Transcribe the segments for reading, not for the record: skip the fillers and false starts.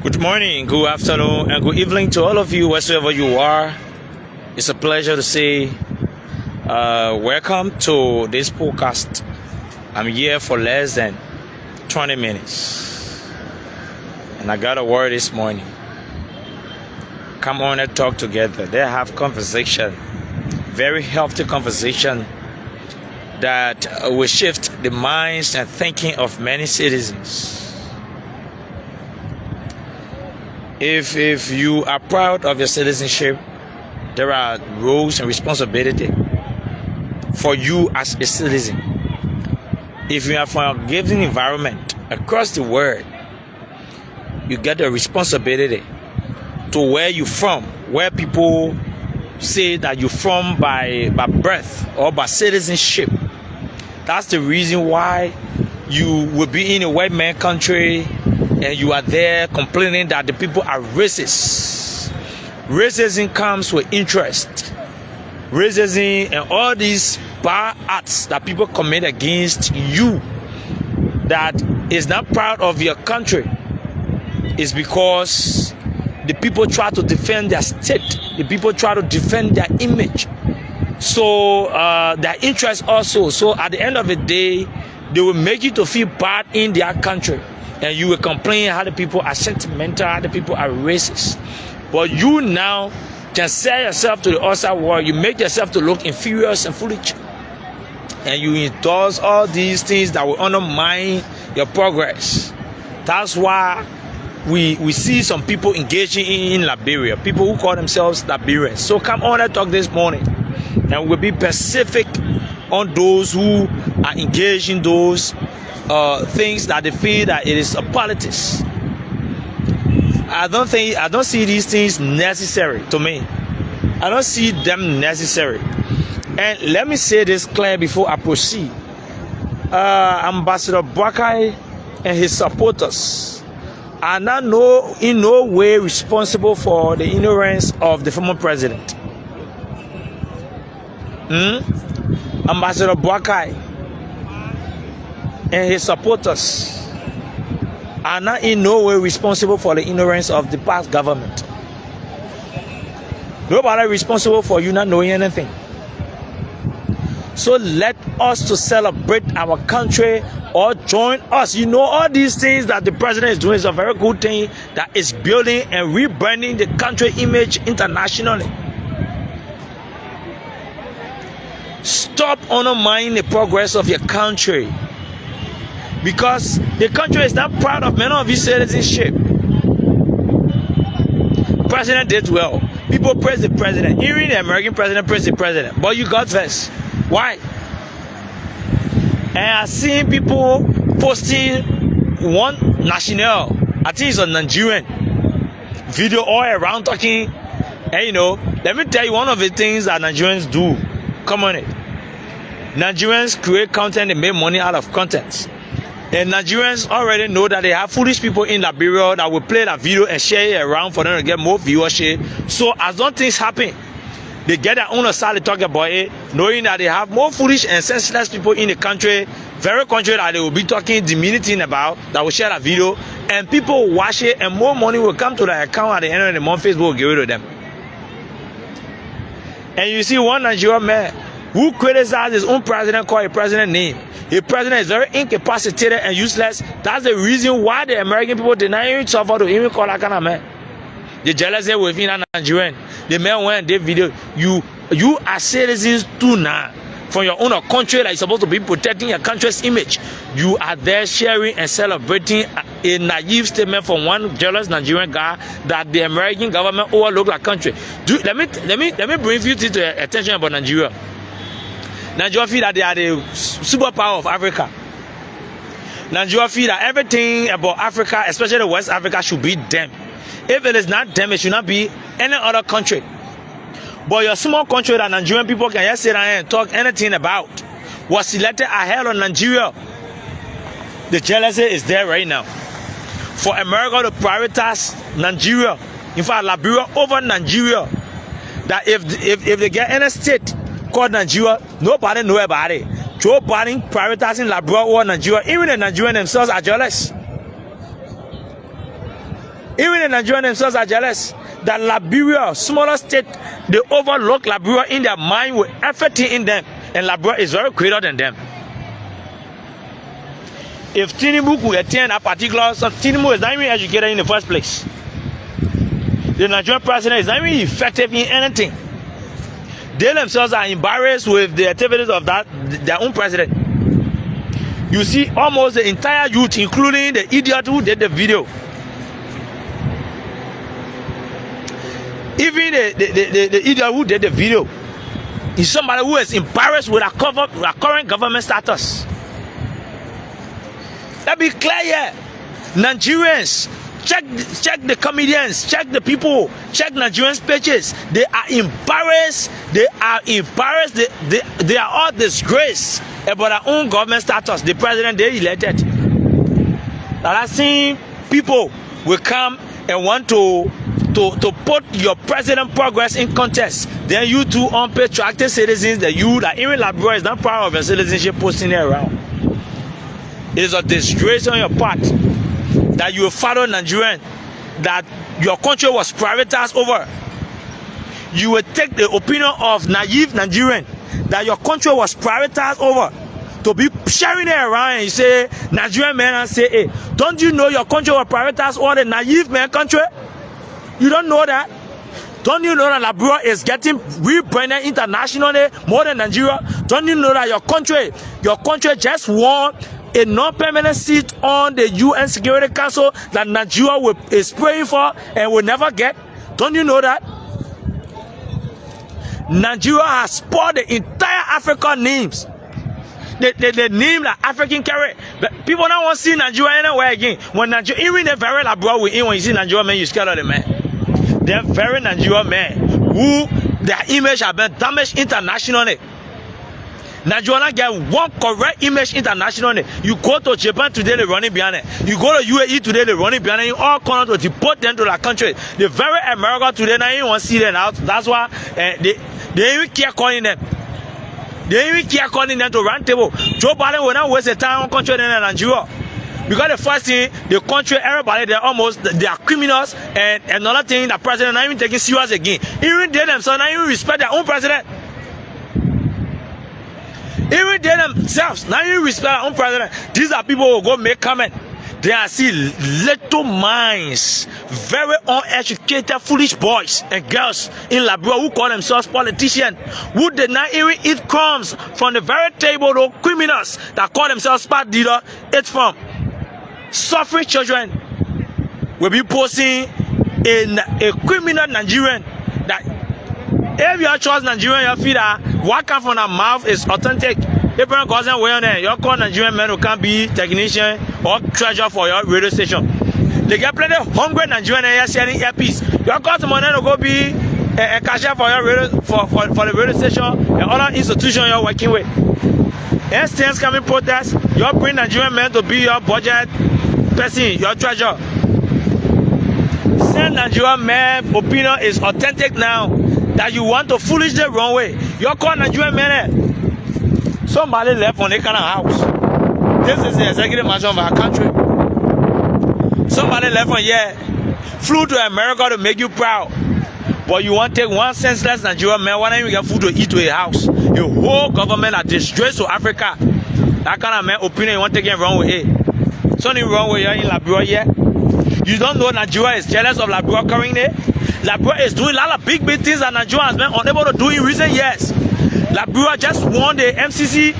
Good morning, good afternoon, and good evening to all of you, wherever you are. It's a pleasure to say welcome to this podcast. I'm here for less than 20 minutes. And I got a word this morning. Come on and talk together. They have conversation, very healthy conversation that will shift the minds and thinking of many citizens. If you are proud of your citizenship, there are roles and responsibility for you as a citizen. If you are from a given environment across the world, you get a responsibility to where you're from, where people say that you're from by birth or by citizenship. That's the reason why you will be in a white man country and you are there complaining that the people are racist. Racism comes with interest. Racism and all these bad acts that people commit against you that is not proud of your country is because the people try to defend their state. The people try to defend their image. So their interest also. So at the end of the day, they will make you to feel bad in their country. And you will complain how the people are sentimental, how the people are racist. But you now can sell yourself to the outside world. You make yourself to look inferior and foolish. And you endorse all these things that will undermine your progress. That's why we see some people engaging in Liberia. People who call themselves Liberians. So come on and talk this morning. And we'll be specific on those who are engaged in those things that they feel that it is a politics. I don't see these things necessary to me. I don't see them necessary. And let me say this clear before I proceed. Ambassador Boakai and his supporters are not in no way responsible for the ignorance of the former president. Ambassador Boakai and his supporters are not in no way responsible for the ignorance of the past government. Nobody responsible for you not knowing anything. So let us to celebrate our country or join us. You know, all these things that the president is doing is a very good thing that is building and rebranding the country image internationally. Stop undermining the progress of your country. Because the country is not proud of many of his citizenship. President did well. People praise the president. Even the American president praise the president. But you got first. Why? And I've seen people posting one national, I think it's a Nigerian video all around talking. And you know, let me tell you one of the things that Nigerians do. Come on it. Nigerians create content and make money out of content. And Nigerians already know that they have foolish people in Liberia that will play that video and share it around for them to get more viewership. So as those things happen, they get their own side to talk about it, knowing that they have more foolish and senseless people in the country, very country that they will be talking, demeaning about, that will share that video, and people will watch it, and more money will come to their account at the end of the month. Facebook will give it to them. And you see one Nigerian man who criticized his own president, called a president name. The president is very incapacitated and useless. That's the reason why the American people did not even suffer to even call that kind of man. The jealousy within a Nigerian. The man went and did video. You are citizens too now. From your own country that is supposed to be protecting your country's image. You are there sharing and celebrating a naive statement from one jealous Nigerian guy that the American government overlooked our country. Let me bring you to the attention about Nigeria. Nigeria feel that they are the superpower of Africa. Nigeria feel that everything about Africa, especially West Africa, should be them. If it is not them, it should not be any other country. But your small country that Nigerian people can just sit down and talk anything about was selected ahead of Nigeria. The jealousy is there right now. For America to prioritize Nigeria, in fact Liberia over Nigeria, that if they get any state called Nigeria, nobody know about it. Joe Biden prioritizing Liberia over Nigeria. Even the Nigerians themselves are jealous. Even the Nigerians themselves are jealous that Liberia, smaller state, they overlook Liberia in their mind with everything in them. And Liberia is very greater than them. If Tinubu could attend a particular, so Tinubu is not even educated in the first place. The Nigerian president is not even effective in anything. They themselves are embarrassed with the activities of their own president. You see almost the entire youth, including the idiot who did the video. Even the idiot who did the video is somebody who is embarrassed with our current government status. Let me be clear here. Nigerians, check the comedians, check the people, check Nigerians' pages. They are embarrassed. They are embarrassed. They are all disgraced about their own government status. The president they elected. Now I've seen people will come and want to put your president progress in contest. Then you two unpatriotic citizens, that even Liberia is not proud of your citizenship, posting it around. It is a disgrace on your part that you follow Nigerian, that your country was privatized over. You will take the opinion of naive Nigerian that your country was privatized over to be sharing it around, and you say Nigerian men and say, hey, don't you know your country was privatized over the naive man country? You don't know that? Don't you know that Liberia is getting rebranded internationally more than Nigeria? Don't you know that your country just won a non-permanent seat on the UN Security Council that Nigeria is praying for and will never get? Don't you know that? Nigeria has spoiled the entire African names. The name that African carry. But people don't want to see Nigeria anywhere again. When Nigeria, even the very Liberia we in, when you see Nigeria man, you scared of the man. They're very Nigerian men who their image have been damaged internationally. Nigeria get one correct image internationally. You go to Japan today, they're running behind it. You go to UAE today, they're running behind it. You all come to deport them to their country. The very America today, now you want to see them out. That's why they even care calling them. They even care calling them to round table. Joe Biden will not waste the time on country in Nigeria. Because the first thing, the country, everybody, they are criminals, and another thing, the president not even taking serious again. Even they themselves not even respect their own president. Even they themselves not even respect their own president. These are people who go make comment. They are see little minds, very uneducated, foolish boys and girls in Liberia who call themselves politicians, who did not even eat crumbs from the very table of criminals that call themselves party leader eat from. Suffering children will be posting in a criminal Nigerian that if you trust Nigerian, you feel that what comes from their mouth is authentic. If you cousin way on there, you call Nigerian men who can be technician or treasure for your radio station. They get plenty of hungry Nigerian and selling earpiece. You call someone to go be a cashier for your radio for the radio station and other institution you're working with. And stands coming protest, you bring Nigerian men to be your budget person, your treasure. Send Nigerian man opinion is authentic now that you want to foolish the wrong way. You call Nigerian men. Somebody left on that kind of house. This is the executive mansion of our country. Somebody left on here, flew to America to make you proud. But you want to take one senseless Nigerian man, why don't you get food to eat to a house? Your whole government are disgraced to Africa. That kind of man opinion you want to take it wrong with it. Something wrong with you in Liberia here. You don't know Nigeria is jealous of Liberia currently. Liberia is doing a lot of big things that Nigeria has been unable to do in recent years. Liberia just won the MCC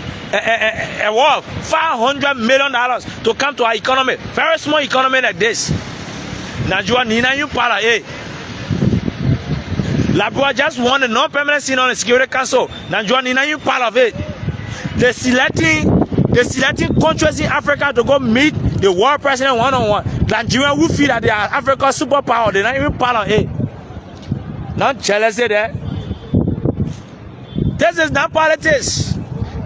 award, $500 million to come to our economy. Very small economy like this. Nigeria Nina you para Liberia just won the non-permanent seat on the Security Council. Nigeria Nina you part of it. They're selecting countries in Africa to go meet the world president one-on-one. Nigeria will feel that they are Africa's superpower. They're not even part of it. Not jealousy there. This is not politics.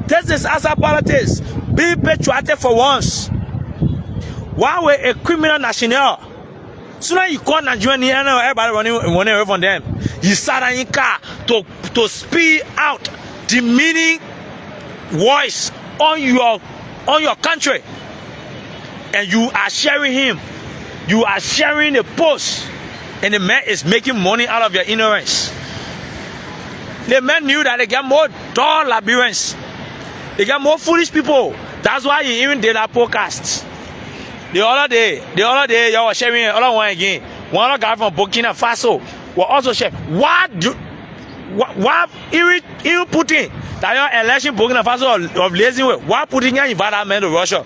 This is as a politics. Be patriotic for once. Why were a criminal national? Soon you call Nigerian, everybody running away from them. You start in car to speak out demeaning voice on your country, and you are sharing him You are sharing a post, and the man is making money out of your ignorance. The man knew that they get more dull Liberians. They get more foolish people. That's why he even did that podcast. The other day, y'all were sharing another one again. One other guy from Burkina Faso will also share. Why even Putin that your election Burkina Faso of lazy way? Why Putin can invite that man to Russia?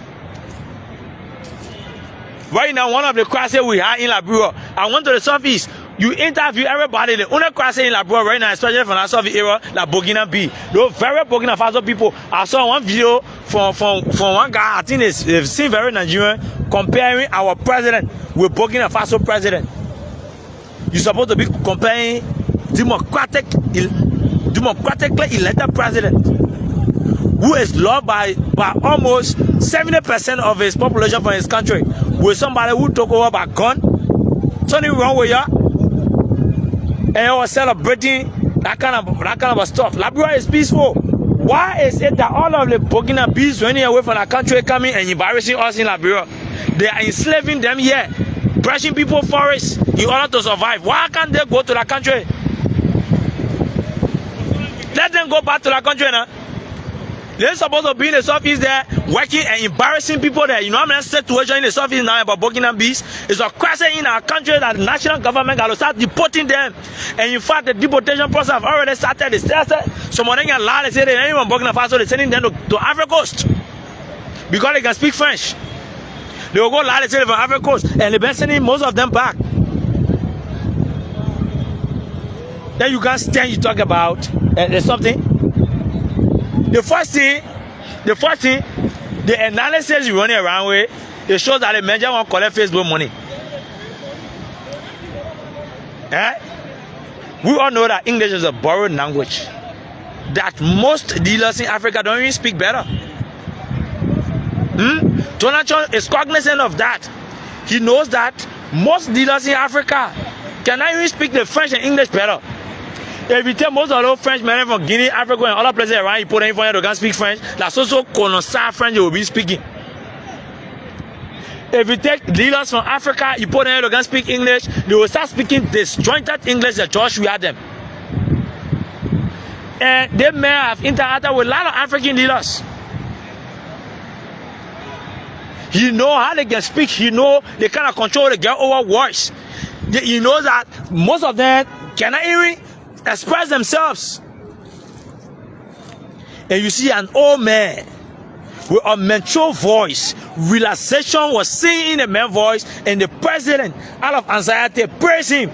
Right now, one of the crises we have in Liberia, I went to the southeast. You interview everybody. The only crisis in Liberia right now, especially from the Soviet era, like Burkina B. Those very Burkina Faso people. I saw one video from one guy. I think they've seen very Nigerian comparing our president with Burkina Faso president. You're supposed to be comparing democratically elected president who is loved by almost 70% of his population from his country with somebody who took over by gun. Something wrong with you? And you are celebrating that kind of stuff. Liberia is peaceful. Why is it that all of the Burkina bees running away from the country coming and embarrassing us in Liberia? They are enslaving them here, brushing people forests in order to survive. Why can't they go to the country? Let them go back to the country now. They're supposed to be in the southeast there, working and embarrassing people there. You know how many situation in the southeast now about Burkina bees? It's a crisis in our country that the national government got to start deporting them. And in fact, the deportation process have already started. Some of them can lie. They say they're not even Burkina Faso. They're sending them to Africa Coast because they can speak French. They will go lie. They say they're from Africa Coast, and they've been sending most of them back. Then you can't stand. You talk about there's something. The first thing, the analysis you running around with, it shows that the manager won't collect Facebook money. We all know that English is a borrowed language. That most dealers in Africa don't even speak better. Donald Trump is cognizant of that. He knows that most dealers in Africa cannot even speak the French and English better. If you take most of those French men from Guinea, Africa, and other places around, you put them in front of you, they can speak French. That's also Konosa French you will be speaking. If you take leaders from Africa, you put them in, they can speak English, they will start speaking disjointed English that Josh we had them. And they may have interacted with a lot of African leaders. He know how they can speak, he know they kind of control the get over words. He knows that most of them cannot even express themselves. And you see an old man with a mature voice. Relaxation was seen in the man's voice, and the president, out of anxiety, praised him.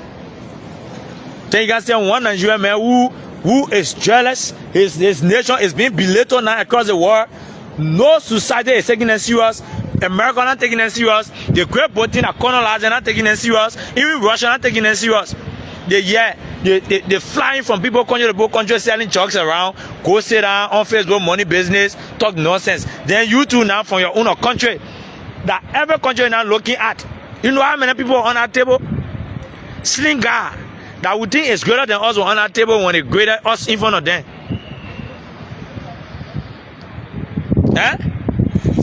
Then you can see one Nigerian man who is jealous. His nation is being belittled now across the world. No society is taking it serious. America not taking it serious. The Great Britain are colonizing, not taking it serious. Even Russia not taking it serious. They flying from people country to people country, selling jokes around, go sit down on Facebook, money business, talk nonsense. Then you two now from your own country, that every country now looking at. You know how many people on our table? Slinger, that we think is greater than us on our table when they greater us in front of them.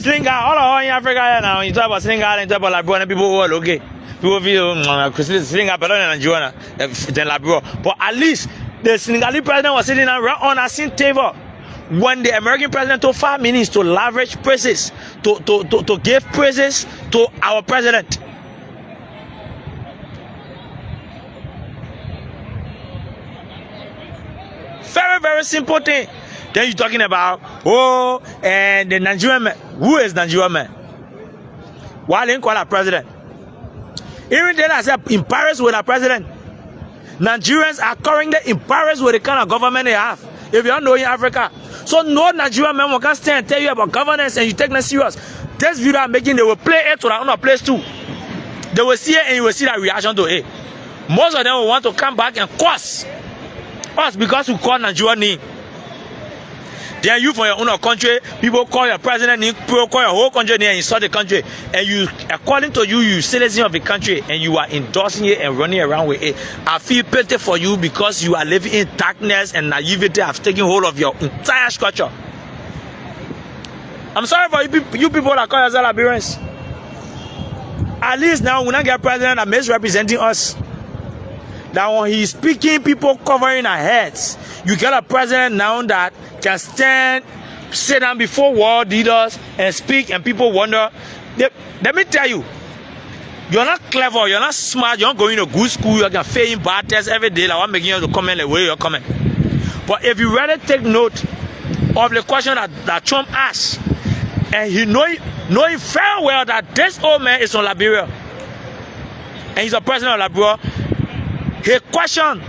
Slinger, all of in Africa now, you talk about Slinger and talk about Liberia, people who are okay. People feel Slinger better than Nigeria than Liberia. But at least the Senegalese president was sitting around on a same table when the American president took 5 minutes to lavish praises, to give praises to our president. Very, very simple thing. Then you're talking about, and the Nigerian man. Who is Nigerian man? Why didn't call our president? Even then I said in Paris with our president. Nigerians are currently in Paris with the kind of government they have. If you don't know in Africa. So no Nigerian man can stand and tell you about governance and you take them serious. This video I'm making, they will play it to their own place too. They will see it and you will see that reaction to it. Most of them will want to come back and curse us because we call Nigeria name. Then you from your own country, people call your president name, people call your whole country name and insult the country. And you, according to you, you citizen of the country and you are endorsing it and running around with it. I feel pity for you because you are living in darkness and naivety have taken hold of your entire structure. I'm sorry for you people that call yourself Liberians. At least now we not get president that misrepresenting us. That when he's speaking, people covering our heads. You get a president now that can sit down before world leaders and speak, and people wonder. Let me tell you, you're not clever, you're not smart, you're not going to good school, you can fail in bad tests every day. Like I'm making you to comment the way you're coming. But if you really take note of the question that Trump asked, and he knowing very well that this old man is from Liberia, and he's a president of Liberia, his question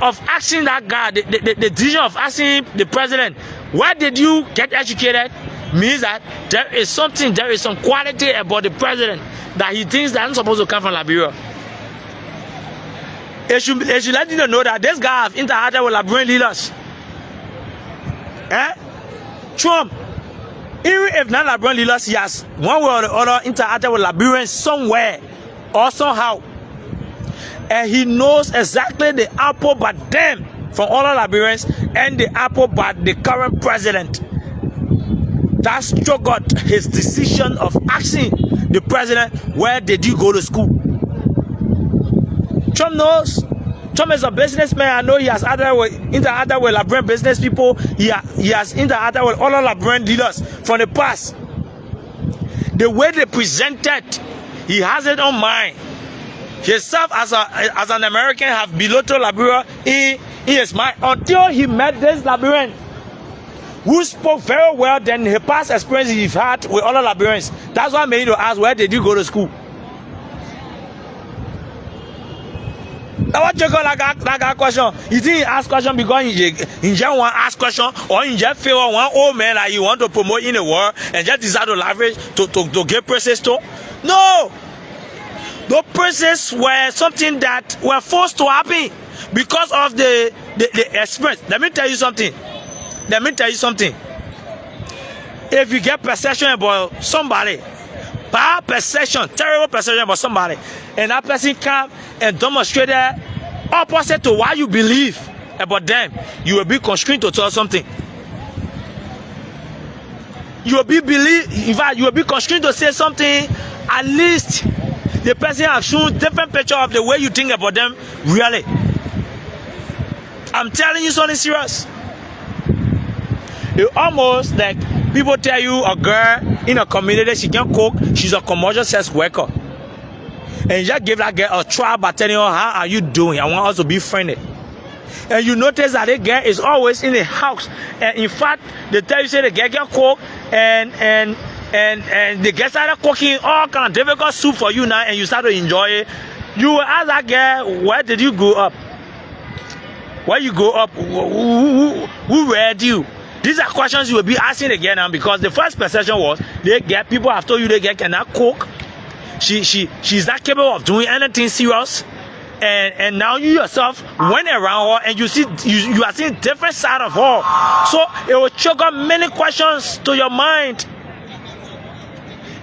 of asking that guy, the decision of asking the president, where did you get educated, means that there is some quality about the president that he thinks that I'm supposed to come from Liberia. It should let you know that this guy have interacted with Liberian leaders. Trump, even if not Liberian leaders, he has one way or the other interacted with Liberians somewhere or somehow. And he knows exactly the apple but them from other Liberians and the apple but the current president. That's triggered his decision of asking the president, where did you go to school? Trump knows. Trump is a businessman. I know he has interacted with Liberian business people. He has interacted with other Liberian leaders from the past. The way they presented, he has it on mind. Himself as an American have belittled Liberia in his mind until he met this Liberian who spoke very well than the past experience he's had with other Liberians. That's why I made you ask, where did you go to school? Now what you got that question? You didn't ask question because he just want to ask question, or he just feel one old man that you want to promote in the world and just decide to leverage to get praises to? No! Those praises were something that were forced to happen because of the experience. Let me tell you something. If you get perception about somebody, bad perception, terrible perception about somebody, and that person come and demonstrate opposite to what you believe about them, you will be constrained to tell something. You will be constrained to say something. At least the person has shown different picture of the way you think about them. Really, I'm telling you something serious. It's almost like people tell you a girl in a community, she can cook, she's a commercial sex worker. And you just give that girl a try by telling her, how are you doing? I want us to be friendly. And you notice that the girl is always in the house. And in fact, they tell you, say the girl can cook, and the girl started cooking all kind of difficult soup for you now, and you start to enjoy it. You will ask that girl, where did you grow up? Where you grow up? Who reared you? These are questions you will be asking again now, because the first perception was people have told you they cannot cook. She's not capable of doing anything serious. And now you yourself went around her and you are seeing different side of her. So it will trigger many questions to your mind.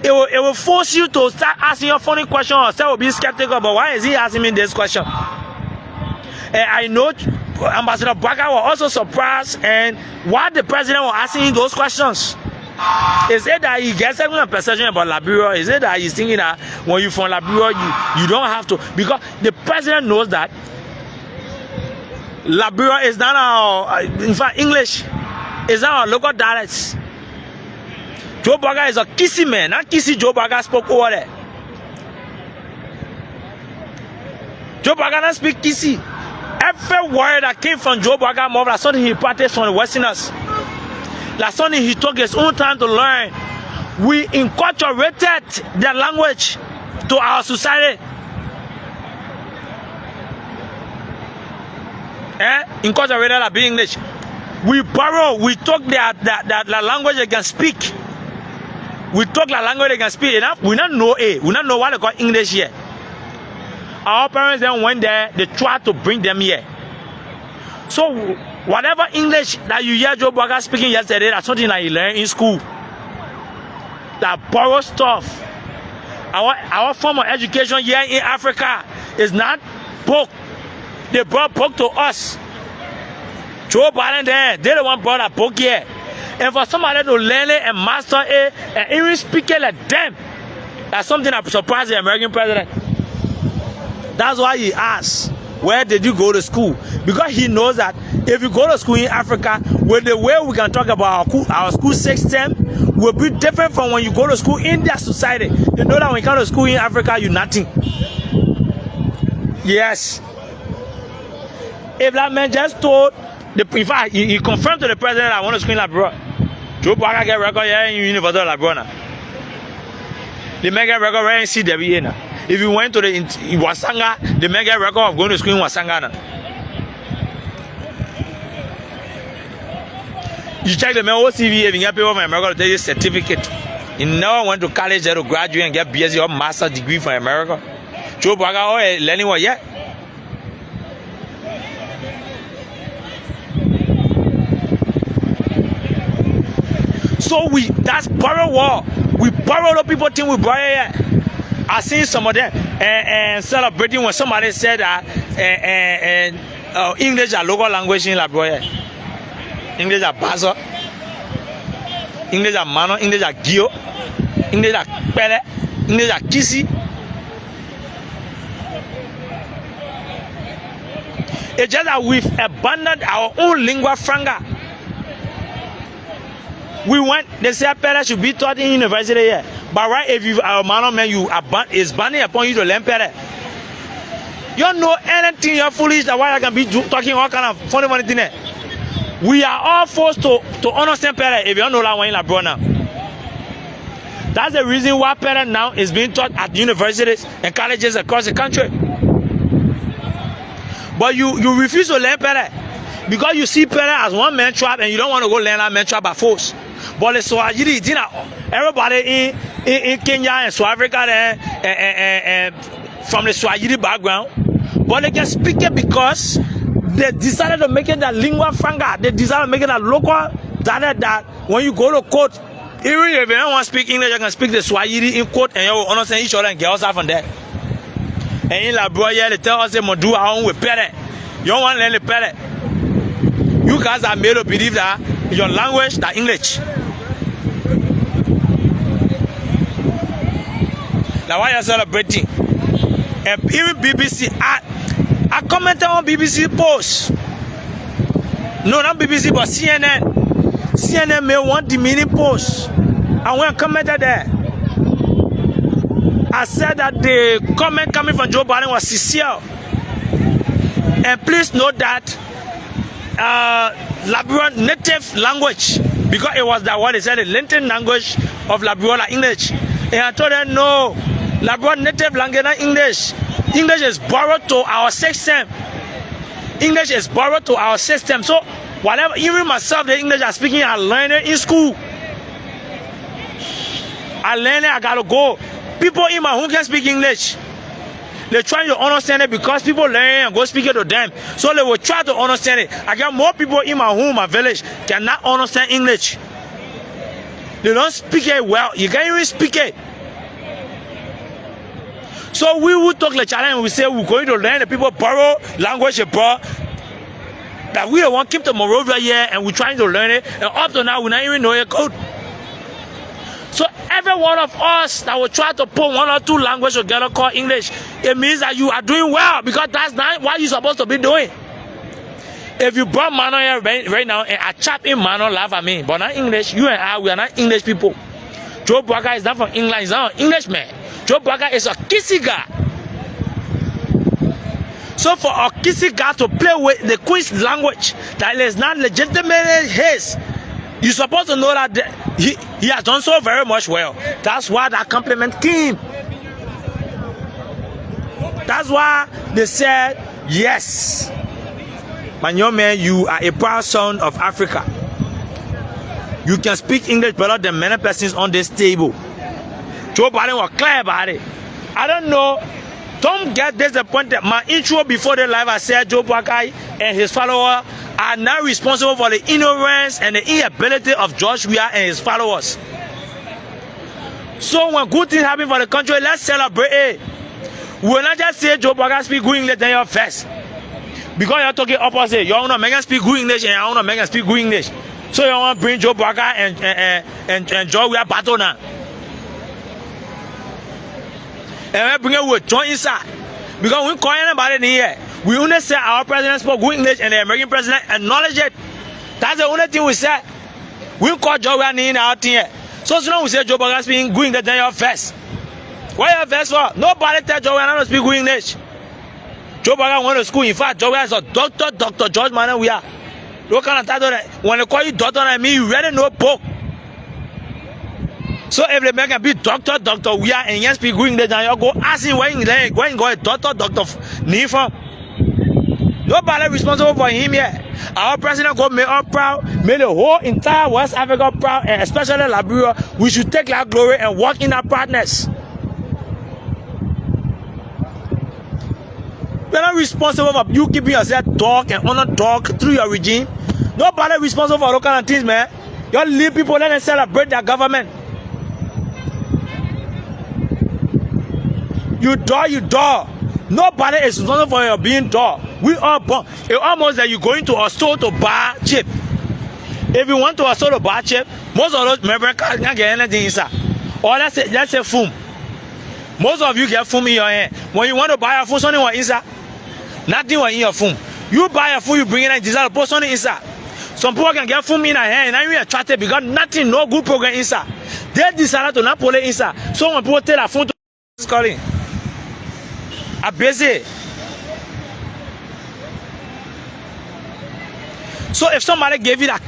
It will force you to start asking your funny question, or start will be skeptical about why is he asking me this question. And I know Ambassador Baga was also surprised and why the president was asking those questions. Is it that he gets a perception about Liberia? Is it that he's thinking that when you're from Liberia, you don't have to? Because the president knows that Liberia is not our, in fact, English is not our local dialects. Joe Baga is a Kissy man, not Kissy Joe Baga spoke over there. Joe Baga doesn't speak Kissy. Every word that came from Joe Baga mouth, that's something he practiced from the Westerners. That's something he took his own time to learn. We inculturated their language to our society. Inculturated like being English. We took their language they can speak. We took the language they can speak. Enough. We don't know we don't know what they call English here. Our parents then went there, they tried to bring them here. So whatever English that you hear Joe Baga speaking yesterday, that's something that you learn in school. That borrow stuff. Our form of education here in Africa is not book. They brought book to us. Joe Biden there, they the one brought a book here. And for somebody to learn it and master it and even speak it like them, That's something that surprised the American president. That's why he asked, where did you go to school? Because he knows that if you go to school in Africa, with the way we can talk about our school system will be different from when you go to school in their society. You know that when you come to school in Africa, you're nothing. Yes. If that man just told, in fact, he confirmed to the president, I want to school in Liberia. Joe Biden get record here in University of Liberia. The man get record right in CWA now. If you went to the Wasanga, the man get record of going to school in Wasanga now. You check the man OCV, if you get people from America to take a certificate. You never went to college there to graduate and get BSc or master's degree from America. Joe Biden learning what yet? So that's borrow war. We borrow the people think we borrow here. I seen some of them and celebrating when somebody said that English are local language in Liberia. English are Bazo, English are Mano, English are Gio, English are Pele, English are Kisi. It's just that we've abandoned our own lingua franca. We went, they say Pele should be taught in university here. But right, if you are a man, it's banning upon you to learn Pele. You don't know anything, you're foolish, that's why I can be talking all kind of funny thing there. We are all forced to understand Pele if you don't know that one in Liberia now. That's the reason why Pele now is being taught at universities and colleges across the country. But you refuse to learn Pele because you see Pele as one man tribe and you don't want to go learn that man tribe by force. But the Swahili, everybody in Kenya and South Africa and from the Swahili background, but they can speak it because they decided to make it that lingua franca. They decided to make it a local dialect that when you go to court, even if you don't want to speak English, you can speak the Swahili in court and you will understand each other and get us out from there. And in Liberia, they tell us they must do our own with Pele. You don't want to learn the Pele. You guys are made to believe that your language, that English. Now why are you celebrating? And even BBC, I commented on BBC post. No, not BBC, but CNN. CNN made one demeaning post. I went and commented there. I said that the comment coming from Joe Biden was sincere. And please note that Liberian native language, because it was that what they said, the native language of Liberia, English. And I told them, no, Liberian native language, not English. English is borrowed to our system. English is borrowed to our system. So, whatever, even myself, the English I'm speaking, I learned it in school. I learned it, I gotta go. People in my home can speak English. They're trying to understand it because people learn and go speak it to them. So they will try to understand it. I got more people in my home, my village, cannot understand English. They don't speak it well. You can't even speak it. So we will talk the challenge. We say we're going to learn. The people borrow language, bro. That we don't want to keep the Morovia here and we're trying to learn it. And up to now, we don't even know it code. So every one of us that will try to put one or two languages together called English, it means that you are doing well because that's not what you're supposed to be doing. If you brought Mano here right now and a chap in Mano laugh at me, but not English, you and I, we are not English people. Joe Braga is not from England, he's not an Englishman. Joe Braga is a kissy guy. So for a kissy guy to play with the Queen's language that is not legitimately his, you're supposed to know that he has done so very much well. That's why that compliment came. That's why they said, yes, my young man, you are a proud son of Africa. You can speak English better than many persons on this table. Joe Biden was clear about it. I don't know. Don't get disappointed. My intro before the live, I said Joe Biden and his followers are now responsible for the ignorance and the inability of George Weah and his followers. So when good things happen for the country, let's celebrate it. We will not just say Joe Biden speak good English, then you're first. Because you're talking opposite. You want to make us speak good English and I want to make us speak good English. So you want to bring Joe Biden and George Weah battle now. and we bring it with joint inside. Because we call anybody in here. We only say our president spoke good English and the American president acknowledge it. That's the only thing we said. We call Joe in out here. So soon we say Joe Biden speaking good English, then you're first. Why are you first for? Nobody tell Joe Biden to speak good English. Joe Biden went to school. In fact, Joe Biden is a doctor, Dr. George Manuel. We are. Look at that. When they call you doctor, I mean you really know book. So if the man can be doctor, we are and you speak good English, and you go ask him when you go a doctor, need from. Nobody responsible for him here. Our president go make us proud, made the whole entire West Africa proud, and especially Liberia. We should take that glory and walk in our proudness. We're not responsible for you keeping yourself dog and honor dog through your regime. Nobody responsible for those kind of things, man. You leave people let them celebrate their government. You dog. Nobody is responsible for your being dog. We are born. It's almost like you're going to a store to buy chip. If you want to a store to buy chip, most of those Americans can't get anything inside. Or let's say foam. Most of you get foam in your hand. When you want to buy a foam, something was inside. Nothing was in your foam. You buy a foam, you bring it in, decide to put something inside. Some people can get foam in their hand and you attracted because nothing, no good program inside. They decided to not put it inside. So when people tell a phone to calling. I'm busy. So if somebody gave you that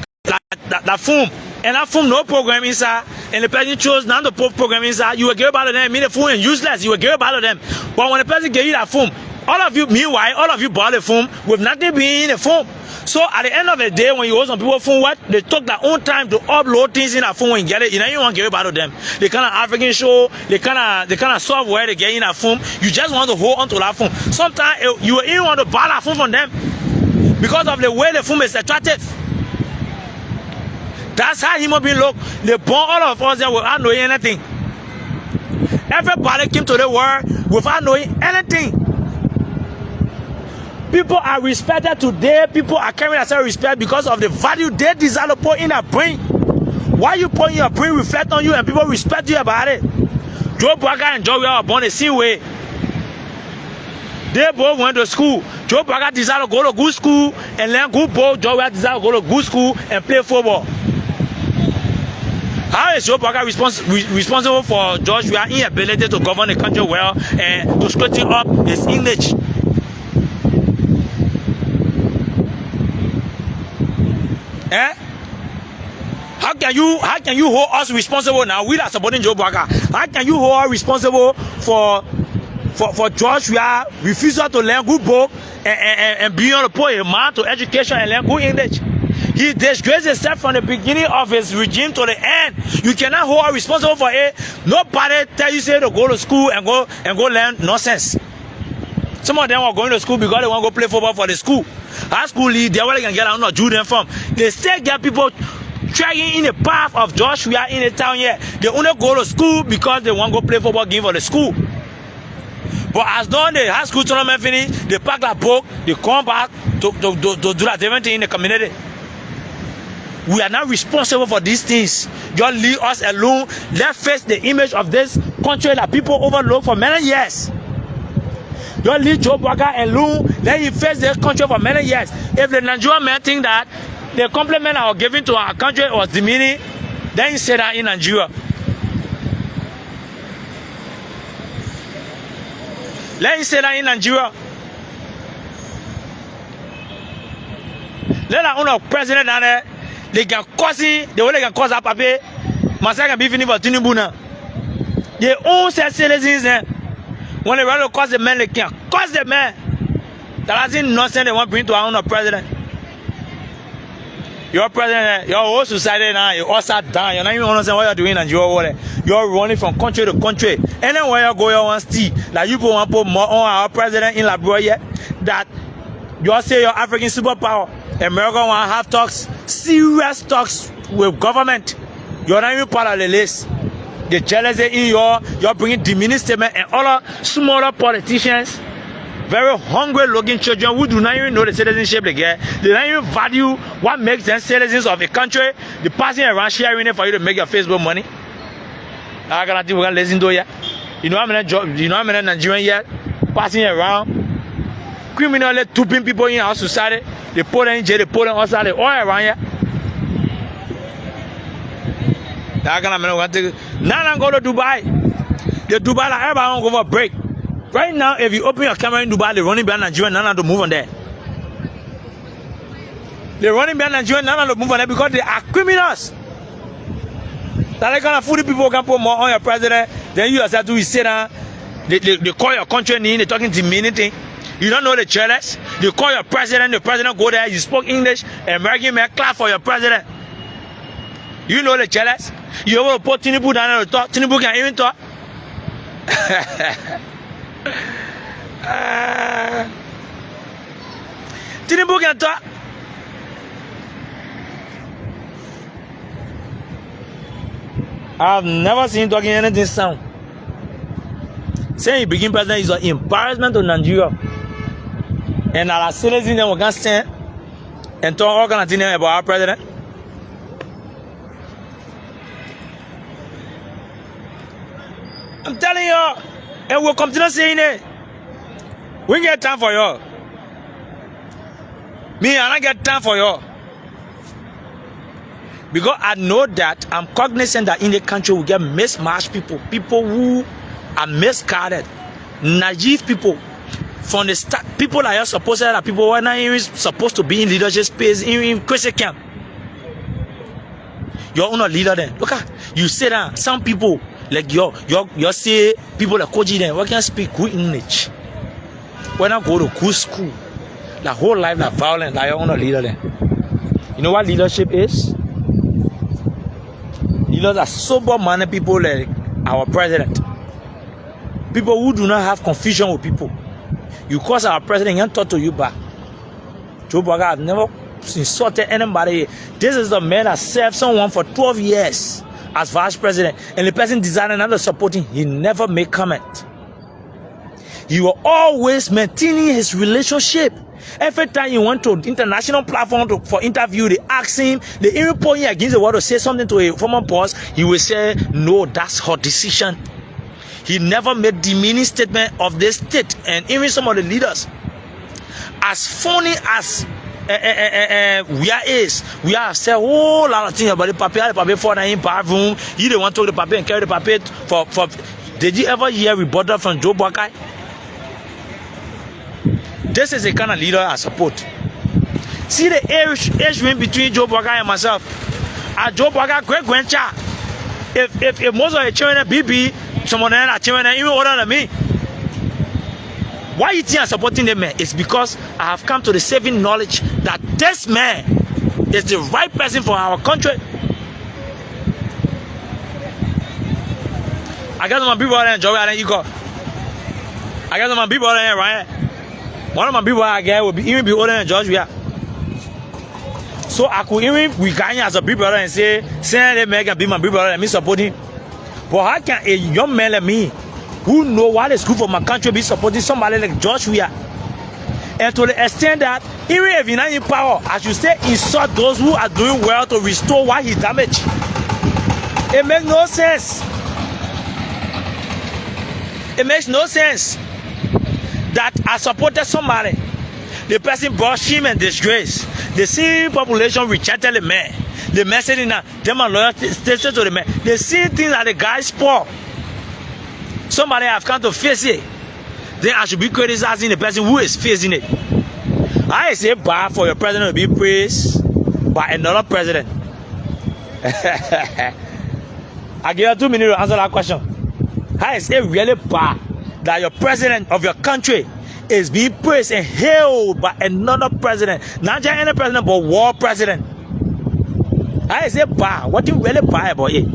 phone and that phone no program inside and the person chose not to put program inside, you will give about them, mean the phone is useless, you will give about them. But when the person gave you that phone, all of you bought the phone with nothing being in the phone. So at the end of the day, when you hold some people phone, what they took their own time to upload things in a phone and get it. You know, you want to give about them. The kind of African show, the kind of software they get in a phone. You just want to hold on to that phone. Sometimes you even want to buy that phone from them because of the way the phone is attractive. That's how human beings look. They born all of us there without knowing anything. Everybody came to the world without knowing anything. People are respected today. People are carrying themselves respect because of the value they desire to put in their brain. Why you put in your brain reflect on you and people respect you about it. Joe Biden and Joe were born the same way. They both went to school. Joe Biden decided to go to good school and learn good ball. Joe decided to go to good school and play football. How is Joe Biden responsible for George Weah's inability to govern the country well and to straighten up his image? Eh? How can you hold us responsible now? We are supporting Joe Biden. How can you hold us responsible for George Weah refusal to learn good book and being able to put a man to education and learn good English? He disgraced himself from the beginning of his regime to the end. You cannot hold us responsible for it. Nobody tell you say to go to school and go learn nonsense. Some of them are going to school because they want to go play football for the school. High school league, they can get out, not do them from. They still get people trying in the path of George Weah in the town here. They only go to school because they want to go play football game for the school. But as long as the high school tournament finish, they pack that book, they come back to do that different thing in the community. We are not responsible for these things. Just leave us alone. Let's face the image of this country that people overlook for many years. Don't leave Joe Biden alone. Let him face this country for many years. If the Nigerian men think that the compliment I was giving to our country was demeaning, then he say that in Nigeria. Let him say that in Nigeria. Let our own president down there, they can cause it, the way they can cause that paper, Massa can be finished for Tinubu now. They own set citizens there. When they want to cause the man, they can't cause the man. That is nonsense they want to bring to our own president. Your president, your whole society now, you all sat down. You're not even understand what you're doing and you're running from country to country. Anywhere you go, you want to see that you want to put more on our president in Liberia that you say your African superpower. America want to have talks, serious talks with government. You're not even part of the list. The jealousy in you're bringing diminished statement and other smaller politicians, very hungry looking children who do not even know the citizenship they get. They don't even value what makes them citizens of a country. The passing around sharing it for you to make your Facebook money. I got to listen to you. You know how many Nigerians yet passing around, criminally trooping people in our society. They put them in jail, they put them outside, all around here. That kind of man want to. Now I'm going to Dubai. The Dubai, like everybody want to go for a break. Right now, if you open your camera in Dubai, they're running behind Nigeria, none of them move on there. They're running behind Nigeria, none of them move on there because they are criminals. That kind of food people can put more on your president. Then you yourself to sit down. They call your country name, they're talking to me anything. You don't know the challenge. They call your president, the president go there, you spoke English, American man clap for your president. You know the challenge. You ever put Tinubu down and talk? Tinubu can even talk. Tinubu can talk. I've never seen him talking anything sound. Saying he became president is an embarrassment to Nigeria. And our citizens we can stand and talk all kind of things about our president. I'm telling you, and we'll continue saying it. We get time for you. Me, I don't get time for you. Because I know that I'm cognizant that in the country we get mismatched people who are misguided, naive people. From the start, people are supposed to that people who are not even supposed to be in leadership space in Christian camp. You're not a leader then. Look at you say that some people like you say people like Koji then we can speak good English. When I go to good school, the whole life like violent, like you're not a leader then. You know what leadership is? Leaders are sober-minded people like our president. People who do not have confusion with people. You cause our president can't talk to you back. Joe Biden has never insulted anybody. This is the man that served someone for 12 years as vice president, and the person designed another supporting. He never made comment. He was always maintaining his relationship. Every time he went to international platform for interview, they ask him, they even point him against the wall to say something to a former boss. He will say, no, that's her decision. He never made demeaning statement of the state and even some of the leaders. As funny as we are said a whole lot of things about the paper for the bathroom. You don't want to take the paper and carry the paper for. Did you ever hear rebuttal from Joe Biden? This is the kind of leader I support. See the age range between Joe Biden and myself. Joe Biden great grandchild. If most of the children are BB, some of them are children even older than me. Why you think I'm supporting the man? It's because I have come to the saving knowledge that this man is the right person for our country. I got some people out there in Joey and Ego. I got some people out there, right? One of my people I get will even be older than Georgia. So I could even regard him as a big brother and say that man can be my big brother and me supporting. But how can a young man like me, who know what is good for my country, be supporting somebody like Joshua? And to the extent that even if you're not in power, I should say insult those who are doing well to restore what he damaged. It makes no sense. It makes no sense that I supported somebody. The person brought shame and disgrace. The same population rejected the man. The message in that, them are loyal to the man. The same thing that the guy spoke. Somebody have come to face it. Then I should be criticizing the person who is facing it. I say bad for your president to be praised by another president. I give you 2 minutes to answer that question. I say really bad that your president of your country is being praised and hailed by another president, not just any president, but world president. I say bad. What you really bad about it?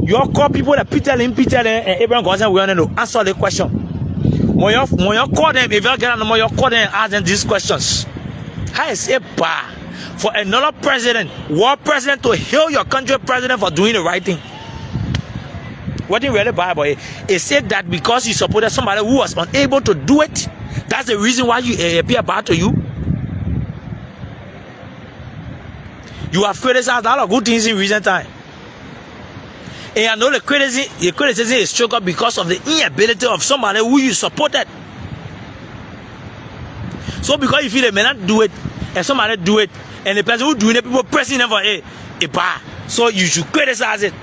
You all call people that Peter and Abraham Gosden will to answer the question. When you call them, if you get on the you call them and ask them these questions. I say bad for another president, world president, to hail your country president for doing the right thing. What you really bad about it? It said that because you supported somebody who was unable to do it, that's the reason why you appear bad to you. You have criticized a lot of good things in recent time. And I know the criticism is triggered because of the inability of somebody who you supported. So because you feel they may not do it, and somebody do it, and the person who doing it, people pressing them for a bar. So you should criticize it.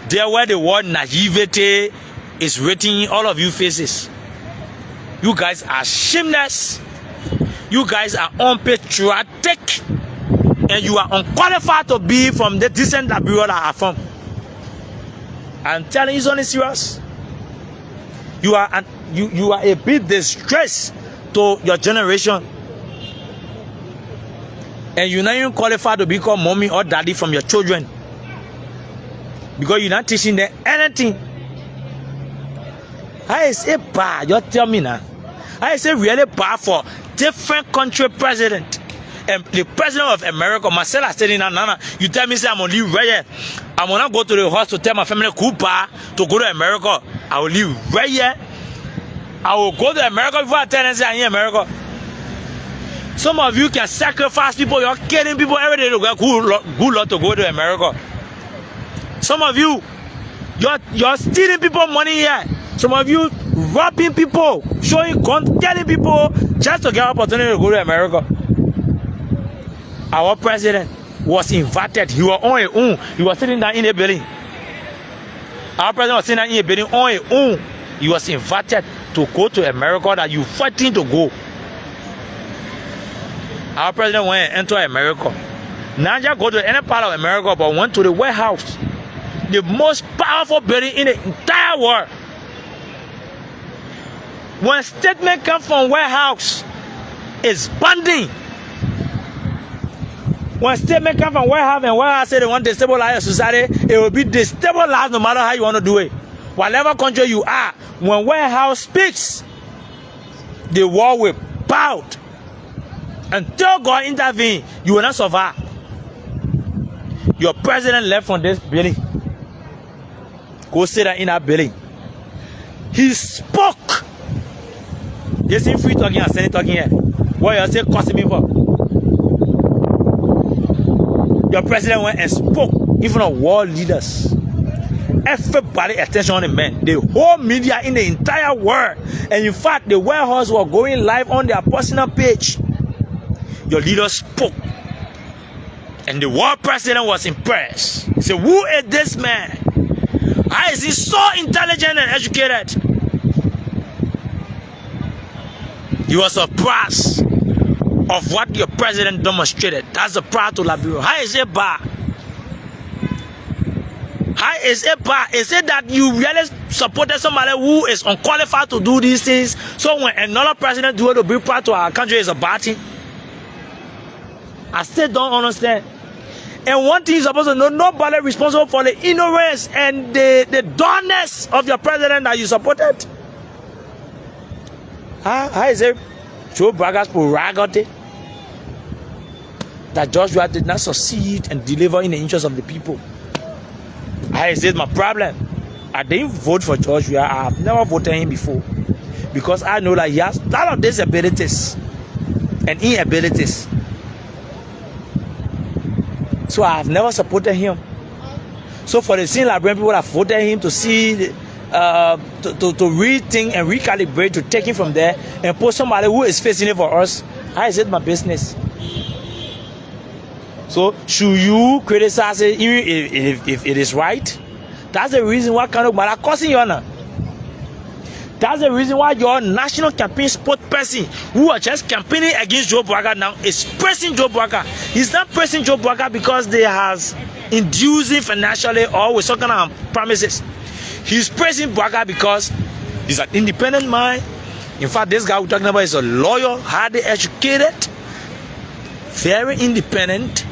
There where the word naivety is written in all of you faces. You guys are shameless. You guys are unpatriotic. And you are unqualified to be from the decent Liberia that are from. I'm telling you something serious. You are a bit distressed to your generation. And you're not even qualified to become mommy or daddy from your children. Because you're not teaching them anything. I say bad, you tell me now. I say really bad for different country president. And the president of America, Marcella said in Nana, you tell me say I'm gonna leave right here. I'm gonna go to the house to tell my family Cooper to go to America. I will leave right here. I will go to America before I tell them say I'm in America. Some of you can sacrifice people, you're killing people every day to go good luck to go to America. Some of you, you're stealing people money here. Some of you robbing people, showing guns, killing people just to get an opportunity to go to America. Our president was invited. He was on his own. He was sitting down in a building. Our president was sitting down in a building on his own. He was invited to go to America that you fighting to go. Our president went and entered America. Not just go to any part of America, but went to the White House, the most powerful building in the entire world. When statement comes from White House, it's binding. When statement comes from White House and White House say they want to destabilize society, it will be destabilized no matter how you want to do it. Whatever country you are, when White House speaks, the war will bow. Until God intervene, you will not survive. Your president left from this building. Go sit down in that building. He spoke. They see free talking and Senate talking here. What you say costing me for? Your president went and spoke, even of world leaders. Everybody attention on the man. The whole media in the entire world. And in fact, the White House were going live on their personal page. Your leader spoke. And the world president was impressed. He said, who is this man? How is he so intelligent and educated? He was surprised of what your president demonstrated. That's the pride to Liberia. How is it bad? How is it bad? Is it that you really supported somebody who is unqualified to do these things? So when another president do it to bring pride to our country is a bad thing? I still don't understand. And one thing you're supposed to know, nobody responsible for the ignorance and the dullness of your president that you supported. How is it Joe Braga's prerogative that Joshua did not succeed and deliver in the interest of the people? How is it my problem? I didn't vote for Joshua. I have never voted him before. Because I know that he has a lot of disabilities and inabilities. So I have never supported him. So for the same Liberian people that voted him to see, to rethink and recalibrate, to take him from there and put somebody who is facing it for us, how is it my business? So should you criticize it if it is right? That's the reason why kind of matter causing you now. That's the reason why your national campaign spokesperson who are just campaigning against Joe Braga now is pressing Joe Braga. He's not pressing Joe Braga because they has induced him financially or with some kind of promises. He's pressing Braga because he's an independent man. In fact, this guy we're talking about is a lawyer, highly educated, very independent,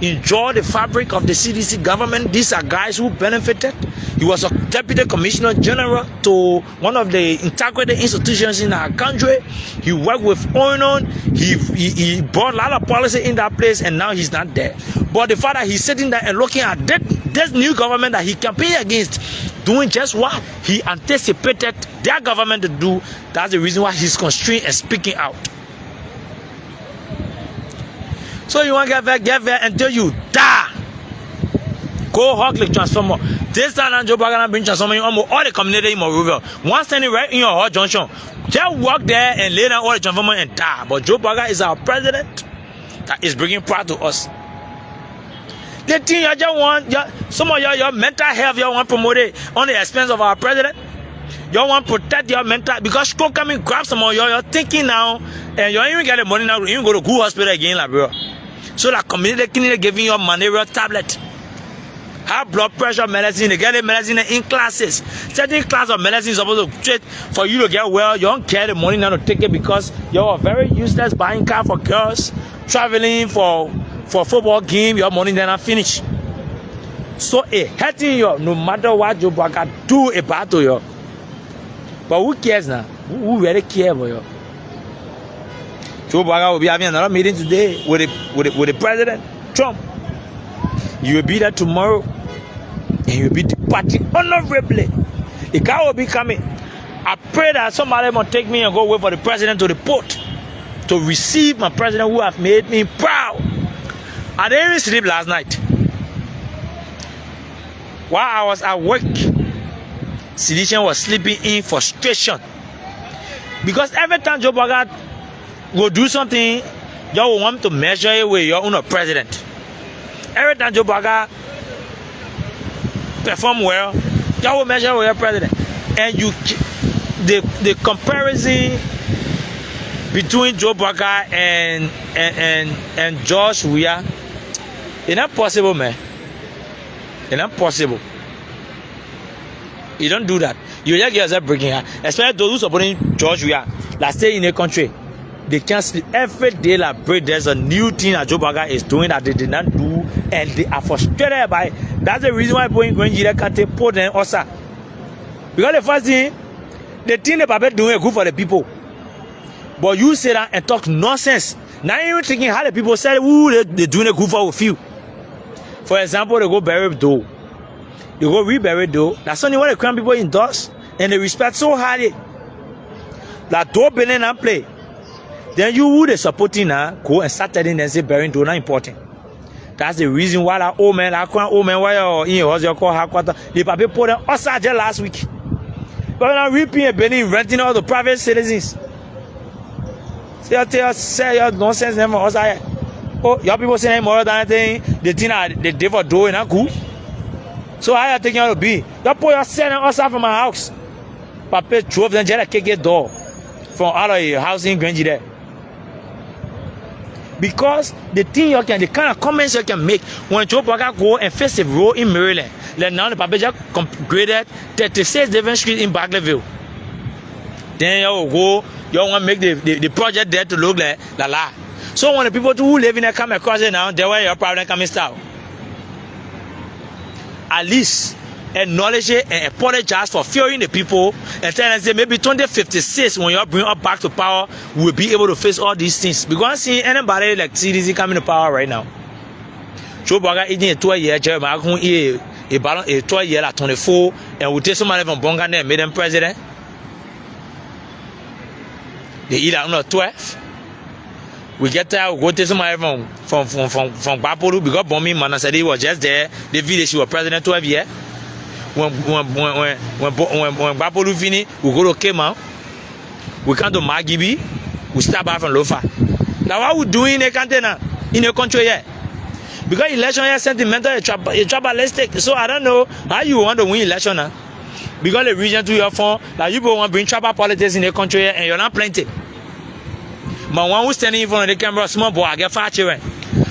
enjoy the fabric of the CDC government. These are guys who benefited. He was a deputy commissioner general to one of the integrated institutions in our country. He worked with ONU. He brought a lot of policy in that place, and now he's not there. But the fact that he's sitting there and looking at this new government that he campaigned against, doing just what he anticipated their government to do, that's the reason why he's constrained and speaking out. So you want to get there until you die. Go hug the transformer. This time, Joe Bagana bring transformer in almost all the community in Monrovia. One standing right in your hot junction. Just walk there and lay down all the transformer and die. But Joe Bagana is our president that is bringing pride to us. The thing you just want, some of your mental health, you want promoted on the expense of our president. You want to protect your mental, because stroke come and grab some of you're thinking now, and you don't even get the money now, you even go to good hospital again, like, bro. So that community clinic giving you a malaria tablet, high blood pressure medicine, they get the medicine in classes. Certain class of medicine is supposed to treat for you to get well. You don't get the money now to take it because you're very useless buying car for girls, traveling for football game, your money then not finish. So it hurting you no matter what you can do about to you. But who cares now? Who really care about you? Joe Biden will be having another meeting today with the president, Trump. You will be there tomorrow, and you will be departing honorably. The guy will be coming. I pray that somebody will take me and go wait for the president to the port to receive my president who have made me proud. I didn't even sleep last night. While I was at work, Sidician was sleeping in frustration. Because every time Joe Biden will do something, you will want to measure it with your own president. Every time Joe Biden perform well, you will measure with your president. And the comparison between Joe Biden and George Weah, it's not possible, man. It's not possible. You don't do that. You just get yourself breaking heart. Especially those who supporting George Weah, that stay in a country. They can't sleep. Every day like break, there's a new thing that Joe Biden is doing that they did not do, and they are frustrated by it. That's the reason why people in Nigeria can't take port and also. Because the first thing, the thing the Bible doing is good for the people. But you sit down and talk nonsense. Now you're thinking how the people say, ooh, they doing a good for a few. For example, they go bury dough. They go rebury dough. That's only what the crown people endorse. And they respect so highly. That dough building and play. Then you who they supporting now go and start telling them say burying dough not important. That's the reason why that old man, why you're in your house, you call her quarter. The people put them outside just last week. But now reaping and burning, renting all the private citizens. Say your nonsense never outside. Oh, your people saying more than anything. The thing that they did for dough and not cool. So how you taking out to be? You put your son outside from my house. Papa drove them just to get door from out of your house in Grange there. Because the thing you can, the kind of comments you can make when Joe Biden go and face a road in Maryland. Like now the Papa just graded 36 different streets in Bagleyville. Then you go, you want to make the project there to look like la. So when the people who live in there come across it now, that's where your problem coming start. At least acknowledge it and apologize for fearing the people and tell them say maybe 2056 when you bring up back to power, we'll be able to face all these things. Because see anybody like CDC coming to power right now. Joe Biden eating a 12-year Jeremiah a balance a 12-year at 24 and we take somebody from Bonga and made them president. They eat at under 12. We get there, we go to somebody from Bapolu because Bomi Manasadi was just there. The village she was president 12 years. When Bapolu finish, we go to Kema. We come to Magibi. We start back from Lofa. Now what we doing in a country now? In a country here? Because election here sentimental, tribalistic. So I don't know how you want to win election now. Because the region to your phone, like you want to bring tribal politics in the country here and you're not plenty. But one who's standing in front of the camera, small boy, I get 5 children.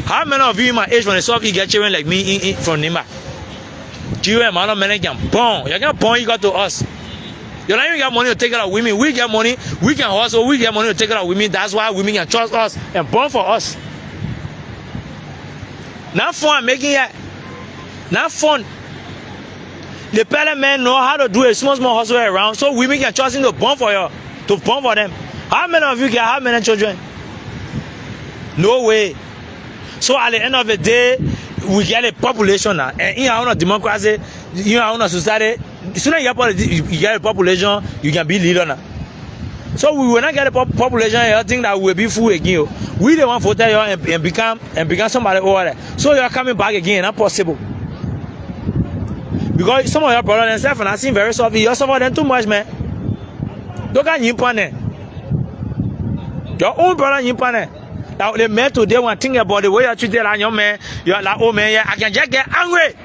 How many of you in my age when they saw you get children like me from Nimba? Children, man, many can born. You can born, you got to us. You don't even get money to take care of women. We get money, we can hustle, we get money to take care of women. That's why women can trust us and born for us. Not fun making it. Not fun. The parliament know how to do a small hustle around so women can trust him to born for you, to born for them. How many of you get how many children? No way. So at the end of the day, we get a population now. And in our democracy, in our society, as soon as you get a population, you can be leader now. So we will not get a population and think that we will be full again. We don't want to vote and become somebody over there. So you are coming back again, not possible. Because some of your brothers and stuff and I seem very soft. You suffer them too much, man. Don't get you panic. Your own brother you panic. Now the man today want to think about the way you treat like your man. You're like, oh man, yeah, I can just get angry.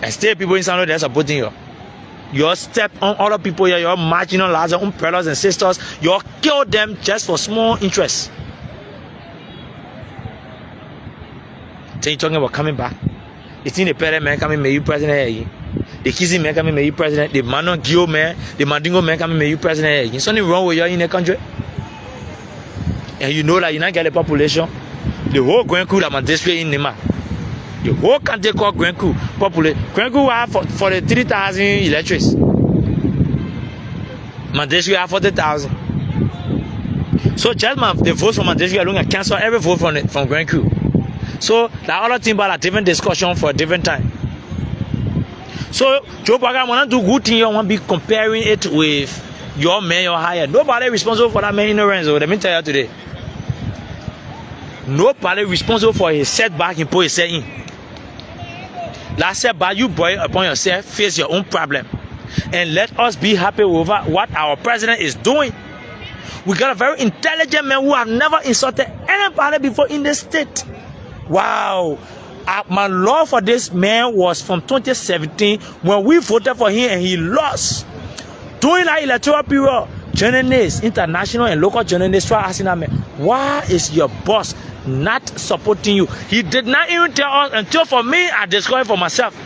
And still people inside there supporting you. You step on other people here, you're marginalized your own brothers and sisters, you kill them just for small interest. So you're talking about coming back. You think the parent man coming make you president? The kissing man coming make you president? The Mano Gio man, the Mandingo man coming make you president? There's something wrong with you in the country. And you know that you not get the population. The whole Grand Coup that my district in Nima. The whole country called Grand Coup population. Grand Coup have 43,000 electorates. My district have 40,000. So just the votes from my district alone can cancel every vote from Grand Coup. So the other thing about a different discussion for a different time. So Joe Biden want to do good thing, you want to be comparing it with your man you're hired. Nobody responsible for that man ignorance. So let me tell you today. Nobody responsible for his setback he put himself in. Last setback you brought upon yourself, face your own problem. And let us be happy over what our president is doing. We got a very intelligent man who have never insulted anybody before in the state. Wow. My love for this man was from 2017 when we voted for him and he lost. During that electoral period, journalists, international and local journalists try asking that man, why is your boss not supporting you? He did not even tell us until for me, I discovered for myself.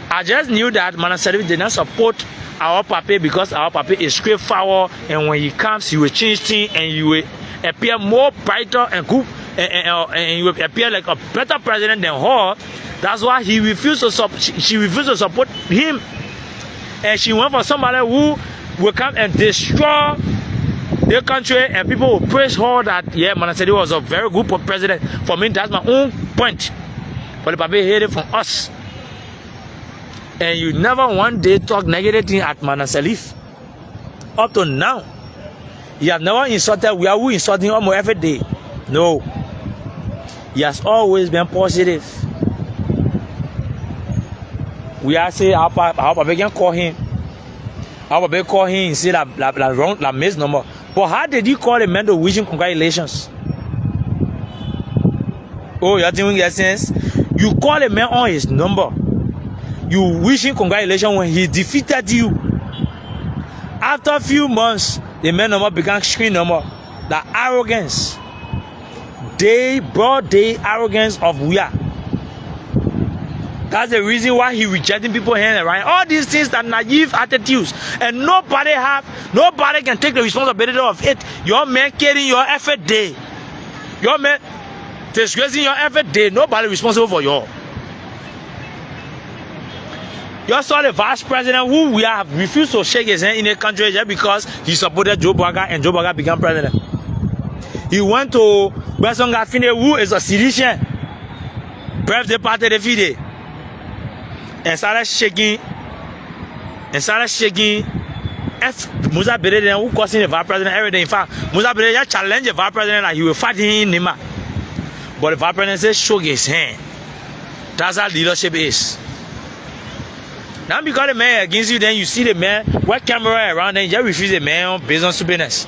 I just knew that Manasari did not support our papa because our papa is straightforward and when he comes, he will change things and he will appear more brighter and good and he will appear like a better president than her. That's why he refused to she refused to support him. And she went for somebody who will come and destroy their country and people will praise her that, yeah, Manasari was a very good president. For me, that's my own point. But the papa hate it from us. And you never one day talk negative thing at Manasari. Up to now, you have never insulted, we are insulting almost every day. No. He has always been positive. We are saying our papa can call him. Our papa call him and say that miss number. But how did you call a man to wish him congratulations? Oh, you're doing your sense? You call a man on his number. You wish him congratulations when he defeated you. After a few months, the man number became screen number. The arrogance. Broad day arrogance of we are. That's the reason why he rejecting people here and right. All these things are naive attitudes. And nobody can take the responsibility of it. Your man carrying your effort day. Your man disgracing your effort day. Nobody responsible for you. You saw the vice president who we have refused to shake his hand in the country just because he supported Joe Biden and Joe Biden became president. He went to Besson Gafine, who is a Syrian, birthday party the fide, and started shaking. Musa Berede, who causing the vice president everything. In fact, Musa Berede challenged the vice president that he will fight him in Nima. But the vice president said, shook his hand. That's how leadership is. Now because the man against you, then you see the man with camera around and you just refuse the man based on stupidness.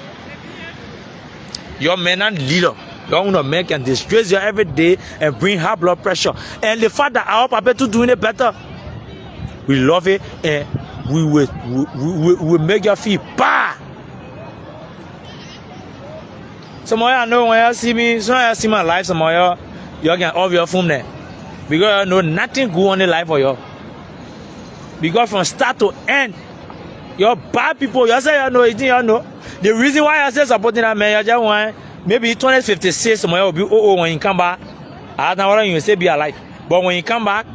Your man not leader. Your own man can disgrace you every day and bring high blood pressure. And the fact that our papa to doing it better, we love it and we will make you feel bad. Some of y'all know when y'all see me, some of y'all see my life, some of y'all can off your phone there. Because you know nothing good on the life for you. Because from start to end, you're bad people. You say you know, you think you know. The reason why I say supporting that man, you just want maybe 2056, somewhere will be when you come back. I don't know whether you will still be alive. But when you come back,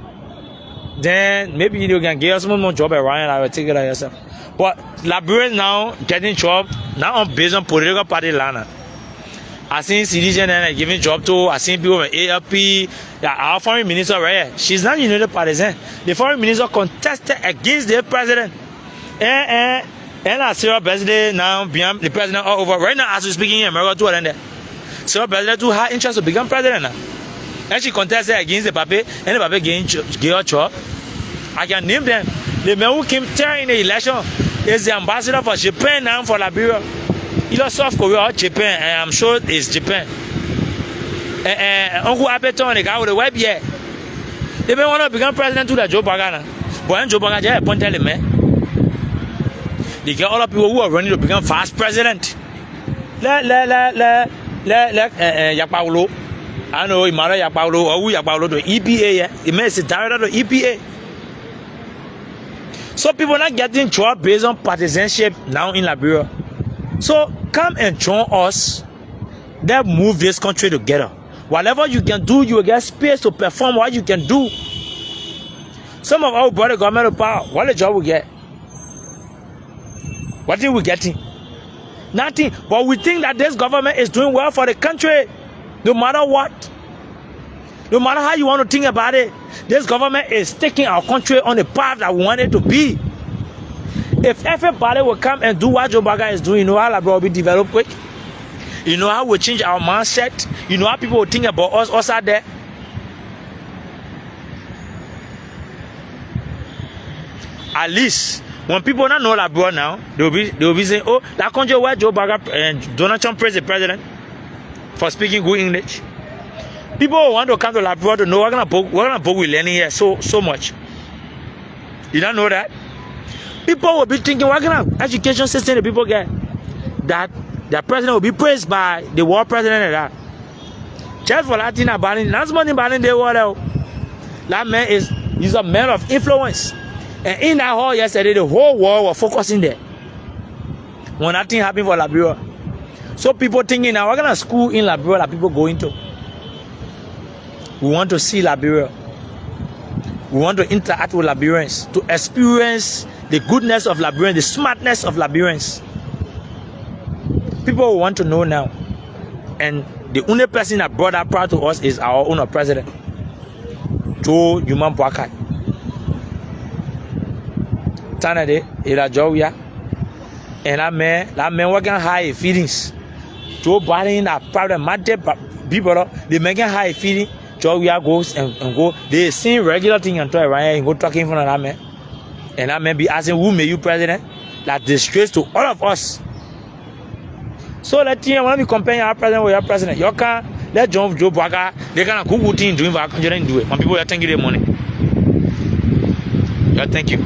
then maybe you can get some more job around and I will take it out yourself. But Liberians now getting job now on based on political party line. I seen CDC and giving job to. I seen people with ALP. Yeah, our foreign minister right here. She's not United Partisan. The foreign minister contested against the president. And our Syria president now beyond the president all over. Right now, as we speaking in America too, and Syria president too had interest to become president now. And she contested against the Pape, and the Pape gave her job. I can name them. The man who came third in the election is the ambassador for Japan now for Liberia. Either South Korea or Japan, and I'm sure it's Japan. Uncle Abeton, the guy with the web here. They may want to become president to the Joe Bagana. But when Joe Bagana just appointed the man, they get all the people who are running to become fast president. Yapaulo. I know Imara Yapaulo or who Yapaulo to EPA. It makes it director to EPA. So people not getting job based on partisanship now in Liberia. So come and join us. Let's move this country together. Whatever you can do, you will get space to perform what you can do. Some of our brought the government to power. What the job we get? What are we getting? Nothing. But we think that this government is doing well for the country. No matter what. No matter how you want to think about it. This government is taking our country on the path that we want it to be. If everybody will come and do what Joe Baga is doing, you know how Liberia will be developed quick. You know how we change our mindset. You know how people will think about us out there. At least when people don't know Liberia now, they'll be saying, oh, that country where Joe Baga and Donald Trump praised the president for speaking good English. People want to come to Liberia to know we're gonna book with learning here so much. You don't know that? People will be thinking, what kind of education system the people get? That the president will be praised by the world president and that. Just for Latin abandoning, that's money abandoning the world. That man he's a man of influence. And in that hall yesterday, the whole world was focusing there. When nothing happened for Liberia. So people thinking now, what kind of school in Liberia that people going to? We want to see Liberia. We want to interact with Liberians, to experience the goodness of Liberians, the smartness of Liberians. People want to know now. And the only person that brought that proud to us is our own president, Joe Human Boakai. Tanade, Ila Jowia. And that man working high feelings. Joe Biden that problem, mad people, they making high feeling. Jowia goes and go. They see regular thing and try right and go talking in front of that man. And that man be asking, who made you president? That disgrace to all of us. So let you when we compare our president with your president, you can let Joe Baga, they can cook good thing doing what you didn't do it. When people are thanking their money. Yeah, thank you.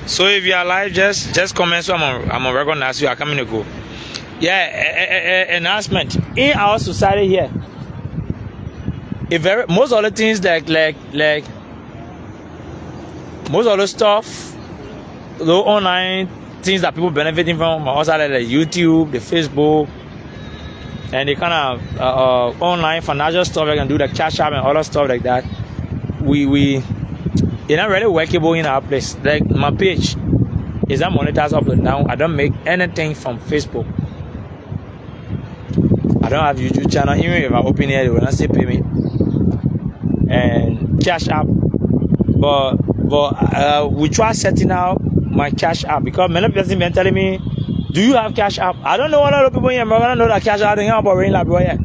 So if you are live, just comment so I'm on recognize you are coming to go. Yeah, announcement. In our society here, most of the things like most of the stuff, the online things that people benefiting from also like YouTube, the Facebook, and the kind of online financial stuff I can do, like Cash App and other stuff like that. We it's not really workable in our place. Like my page is not monetized up and down. I don't make anything from Facebook. I don't have YouTube channel. Even if I open here, they will not say pay me. And Cash App, but we try setting out my Cash App because many people been telling me, do you have Cash App? I don't know what other people here, but I don't know that Cash App don't have about rain like yet.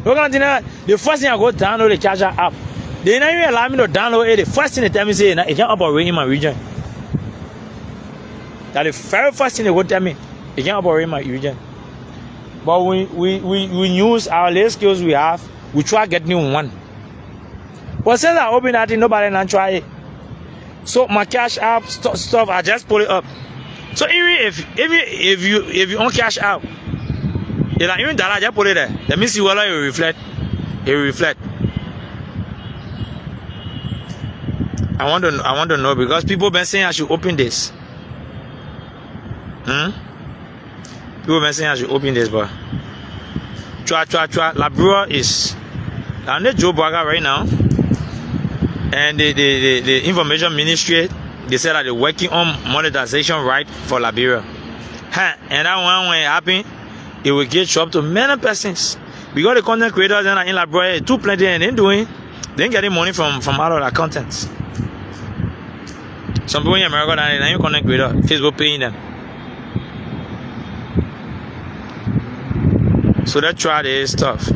Look at the first thing I go download the Cash App. They don't even allow me to download it. The first thing they tell me say it can't operate in my region. That's the very first thing they go tell me. It can't operate in my region. But we use our little skills we have. We try getting one. But since I open that thing, nobody not try it. So my Cash App stuff, I just pull it up. So even if you own Cash App, even that I just put it there. Let me see whether it will reflect. It will reflect. I want to know because people been saying I should open this. People been saying I should open this, but try. Liberia is under Joe Baga right now, and the information ministry they said that they're working on monetization right for Liberia. And that one when it happen, it will get job to many persons because the content creators in Liberia too plenty and they getting money from all of that content. Some people in America that now you connect with Facebook paying them. So that try this stuff.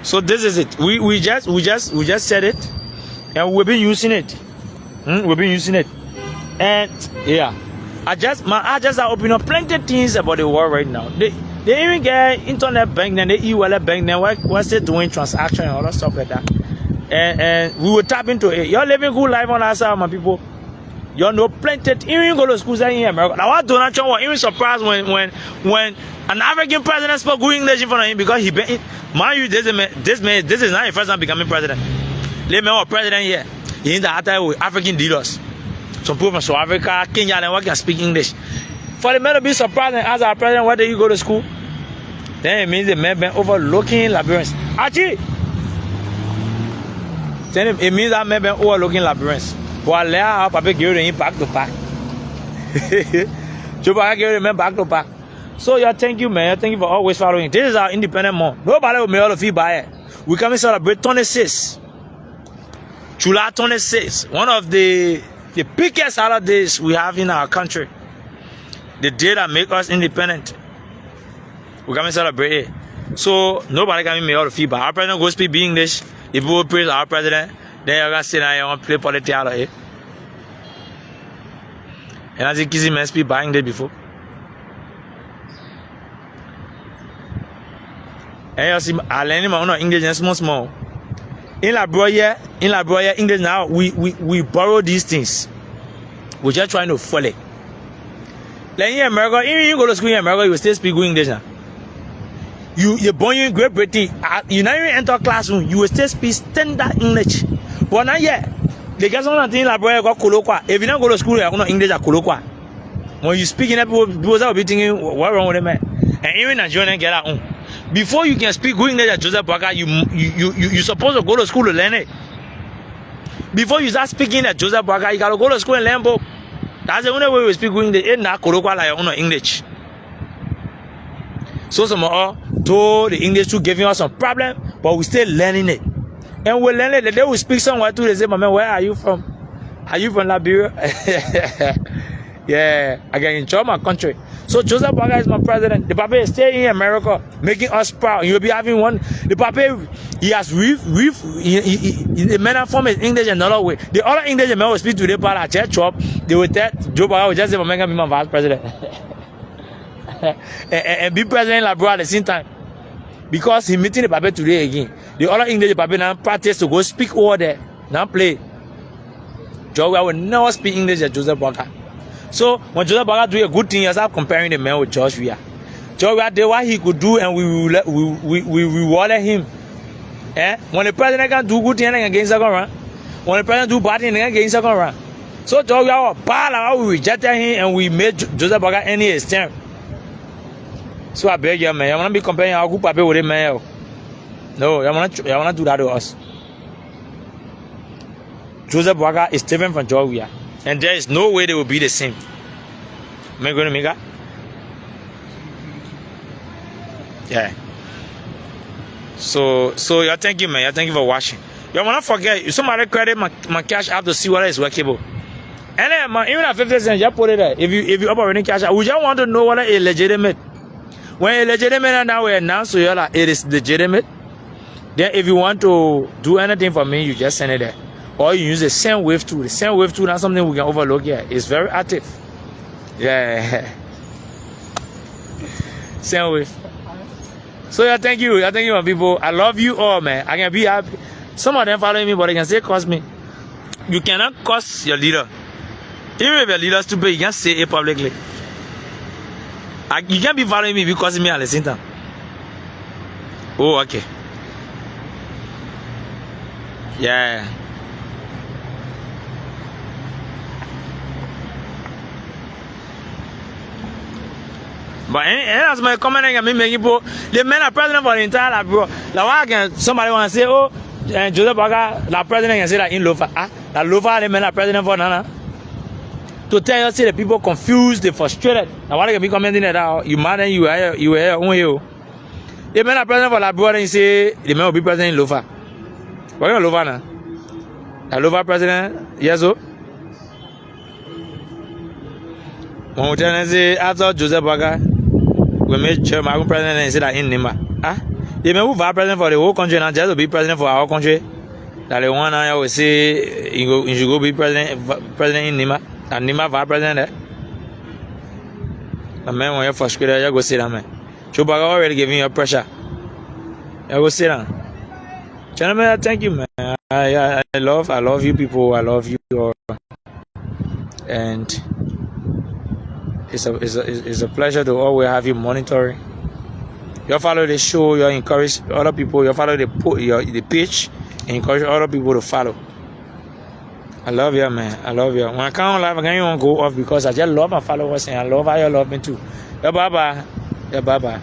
So this is it. We just said it, and we've been using it. We've been using it, and yeah, I just open up plenty of things about the world right now. They even get internet bank, then they e-wallet bank, then what's they doing transaction and all that stuff like that. And we will tap into it. You're living good life on our side, my people. You know plenty. Even go to schools in America. Now what Donald Trump was even surprised when an African president spoke good English in front of him because he been, mind you, this is not the first time becoming president. Let me president here. He interacted with African leaders. Some people from South Africa, Kenya, and what can speak English. For the man to be surprised and ask our president, where did you go to school? Then it means the man been overlooking Liberians. Actually, then it means that man been overlooking Liberians. While they are back to back. Back to back. So yeah, thank you, man. Thank you for always following. This is our independent month. Nobody will make all of you buy it. We come and celebrate 26. July 26. One of the biggest holidays we have in our country. The day that make us independent. We come and celebrate it. So nobody can make all of you buy. Our president goes speak English. If we will praise our president, then you're gonna sit down and play politics out of it. And as you can see, men speak buying that before. And you see, I learn my English and small. In Liberia, English now we borrow these things. We're just trying to follow. Like in America, even you go to school in America, you will still speak good English now. You're born in Great Britain, you now even enter classroom, you will still speak standard English. But not yet. The guys on the Liberia got colloquial. If you don't go to school, you're not English at colloquial. When you speak in people will be thinking, what wrong with them, man? And even Nigerian get out. Before you can speak good English at Joseph Boakai, you supposed to go to school to learn it. Before you start speaking at Joseph Boakai, you gotta go to school and learn book. That's the only way we speak good English. It's not colloquial like your own English. So some told the English to giving us some problem, but we still learning it. And we learn it. They will speak somewhere too. They say, "My man, where are you from? Are you from Liberia?" Yeah, I can enjoy my country. So Joseph Boakai is my president. The Papa is staying in America, making us proud. You'll be having one. The Papa, he has the man form his English another way. The other English man will speak to the part at church up. They will tell Joe Boakai will just say, "My man can be my vice president." and be president in Liberia at the same time. Because he meeting the Papa today again. The other English Papa now practice to go speak over there. Now play. Joe will never speak English at Joseph Boakai. So when Joseph Boakai do a good thing, you start comparing the man with George Weah. George Weah did what he could do, and we rewarded him. When the president can do good thing, they can gain second round. When the president do bad thing, they can gain second round. So George Weah was bad, and we rejected him, and we made Joseph Boakai any extent. So I beg you, man, you wanna be comparing our good Papa with him, man? No, you wanna do that to us. Joseph Boakai is different from George Weah. And there is no way they will be the same. Am I going to make that? Yeah. So yeah, thank you, man. Yeah, thank you for watching. You wanna forget, if somebody credit my cash app to see whether it's workable. And then even at 50 cents, just put it there. If you operating cash app, we just want to know whether it's legitimate. When it's legitimate, now we announce to you that it is legitimate. Then if you want to do anything for me, you just send it there. Or you use the send wave tool. The send wave tool, that's something we can overlook here. It's very active. Yeah. Send wave. So yeah, thank you. Yeah, thank you, my people. I love you all, man. I can be happy. Some of them following me, but they can say curse me. You cannot curse your leader. Even if your leader is stupid, you can't say it publicly. You can't be following me because me at the same time. Oh, okay. Yeah. But as my comment, I mean, people, the men are president for the entire Liberia. Like, why can somebody want to say, oh, Joseph Boakai, the president can say that in Lofa. The Lofa, the men are president for Nana. To tell you, see the people confused, they frustrated. Now, why can be commenting that you mad and you were here on you? The man are president for Liberia, and say the man will be president in Lofa. What are you Lofa now? A Lofa president? Yes, so. When we tell say after Joseph Baga, we made chairman president and say that in Nima. Ah, the man who was president for the whole country and just to be president for our country. That the one I will say you should go be president in Nima. And Nima vice president there. The man when you're frustrated, you go sit down, man. Chubaga already giving you pressure. You go sit down. Gentlemen, thank you, man. I love you people. I love you all. And it's a pleasure to always have you monitoring. You follow the show. You encourage other people. You follow the page. And encourage other people to follow. I love you, man. I love you. When I come on live, I can't even go off because I just love my followers and I love how you love me too. Yeah, bye bye. Yeah, bye bye.